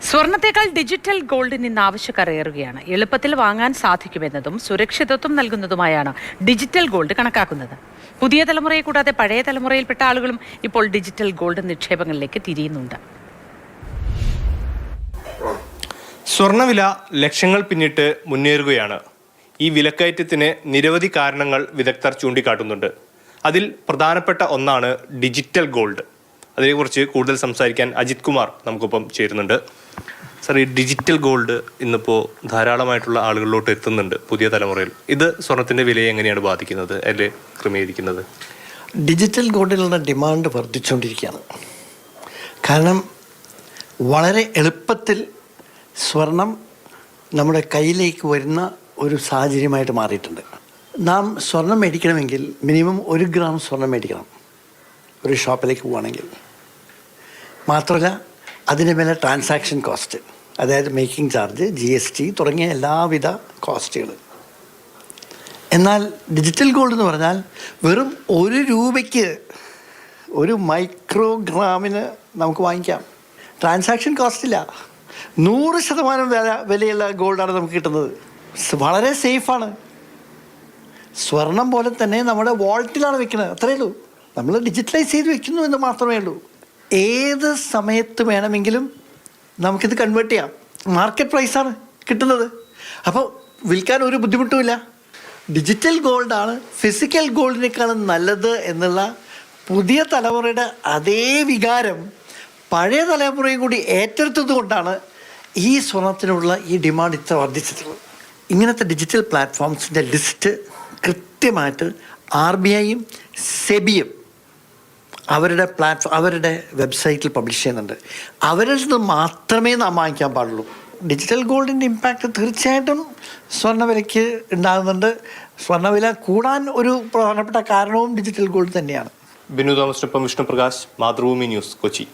സ്വർണത്തേക്കാൾ digital ഗോൾഡിന് ഇന്ന് ആവശ്യക്കാർ ഏറുകയാണ്. എളുപ്പത്തിൽ വാങ്ങാൻ സാധിക്കുമെന്നതും സുരക്ഷിതത്വം നൽകുന്നതുമായാണ് ഡിജിറ്റൽ ഗോൾഡ് കണക്കാക്കുന്നത്. പുതിയ തലമുറയെ കൂടാതെ പഴയ തലമുറയിൽപ്പെട്ട ആളുകളും ഇപ്പോൾ ഡിജിറ്റൽ ഗോൾഡ് നിക്ഷേപങ്ങളിലേക്ക് തിരിയുന്നുണ്ട്. സ്വർണ്ണവില ലക്ഷങ്ങൾ പിന്നിട്ട് മുന്നേറുകയാണ്. ഈ വിലക്കയറ്റത്തിന് നിരവധി കാരണങ്ങൾ വിദഗ്ധർ ചൂണ്ടിക്കാട്ടുന്നുണ്ട്. അതിൽ പ്രധാനപ്പെട്ട ഒന്നാണ് ഡിജിറ്റൽ ഗോൾഡ്. അതിനെക്കുറിച്ച് കൂടുതൽ സംസാരിക്കാൻ അജിത് കുമാർ നമുക്കൊപ്പം ചേരുന്നുണ്ട്. സർ, ഈ ഡിജിറ്റൽ ഗോൾഡ് ഇന്നിപ്പോൾ ധാരാളമായിട്ടുള്ള ആളുകളിലോട്ട് എത്തുന്നുണ്ട് പുതിയ തലമുറയിൽ. ഇത് സ്വർണത്തിൻ്റെ വിലയെ എങ്ങനെയാണ് ബാധിക്കുന്നത്, അല്ലെങ്കിൽ ക്രമീകരിക്കുന്നത്? ഡിജിറ്റൽ ഗോൾഡിനുള്ള ഡിമാൻഡ് വർദ്ധിച്ചുകൊണ്ടിരിക്കുകയാണ്. കാരണം വളരെ എളുപ്പത്തിൽ സ്വർണം നമ്മുടെ കയ്യിലേക്ക് വരുന്ന ഒരു സാഹചര്യമായിട്ട് മാറിയിട്ടുണ്ട്. നാം സ്വർണം മേടിക്കണമെങ്കിൽ മിനിമം 1 ഗ്രാം സ്വർണം മേടിക്കണം ഒരു ഷോപ്പിലേക്ക് പോവുകയാണെങ്കിൽ. മാത്രമല്ല അതിന് മേലെ ട്രാൻസാക്ഷൻ കോസ്റ്റ്, അതായത് മേക്കിംഗ് ചാർജ്, GST തുടങ്ങിയ എല്ലാവിധ കോസ്റ്റുകൾ. എന്നാൽ ഡിജിറ്റൽ ഗോൾഡ് എന്ന് പറഞ്ഞാൽ വെറും 1 രൂപയ്ക്ക് 1 മൈക്രോഗ്രാമിന് നമുക്ക് വാങ്ങിക്കാം. ട്രാൻസാക്ഷൻ കോസ്റ്റില്ല. 100% വിലയുള്ള ഗോൾഡാണ് നമുക്ക് കിട്ടുന്നത്. വളരെ സേഫാണ്. സ്വർണം പോലെ തന്നെ നമ്മുടെ വാൾട്ടിലാണ് വെക്കുന്നത്, അത്രയേ ഉള്ളൂ. നമ്മൾ ഡിജിറ്റലൈസ് ചെയ്ത് വെക്കുന്നു എന്ന് മാത്രമേ ഉള്ളൂ. ഏത് സമയത്ത് വേണമെങ്കിലും നമുക്കിത് കൺവേർട്ട് ചെയ്യാം. മാർക്കറ്റ് പ്രൈസാണ് കിട്ടുന്നത്. അപ്പോൾ വിൽക്കാൻ ഒരു ബുദ്ധിമുട്ടുമില്ല. ഡിജിറ്റൽ ഗോൾഡാണ് ഫിസിക്കൽ ഗോൾഡിനേക്കാളും നല്ലത് എന്നുള്ള പുതിയ തലമുറയുടെ അതേ വികാരം പഴയ തലമുറയും കൂടി ഏറ്റെടുത്തത് കൊണ്ടാണ് ഈ സ്വർണത്തിനുള്ള ഈ ഡിമാൻഡ് ഇത്ര വർദ്ധിച്ചിട്ടുള്ളത്. ഇങ്ങനത്തെ ഡിജിറ്റൽ പ്ലാറ്റ്ഫോംസിൻ്റെ ലിസ്റ്റ് കൃത്യമായിട്ട് RBIയും സെബിയും അവരുടെ വെബ്സൈറ്റിൽ പബ്ലിഷ് ചെയ്യുന്നുണ്ട്. അവരിൽ നിന്ന് മാത്രമേ നാം വാങ്ങിക്കാൻ പാടുള്ളൂ. ഡിജിറ്റൽ ഗോൾഡിൻ്റെ ഇമ്പാക്റ്റ് തീർച്ചയായിട്ടും സ്വർണ്ണവിലയ്ക്ക് ഉണ്ടാകുന്നുണ്ട്. സ്വർണ്ണവില കൂടാൻ ഒരു പ്രധാനപ്പെട്ട കാരണവും ഡിജിറ്റൽ ഗോൾഡ് തന്നെയാണ്. ബിനു തോമസിനൊപ്പം വിഷ്ണു പ്രകാശ്, മാതൃഭൂമി ന്യൂസ്, കൊച്ചി.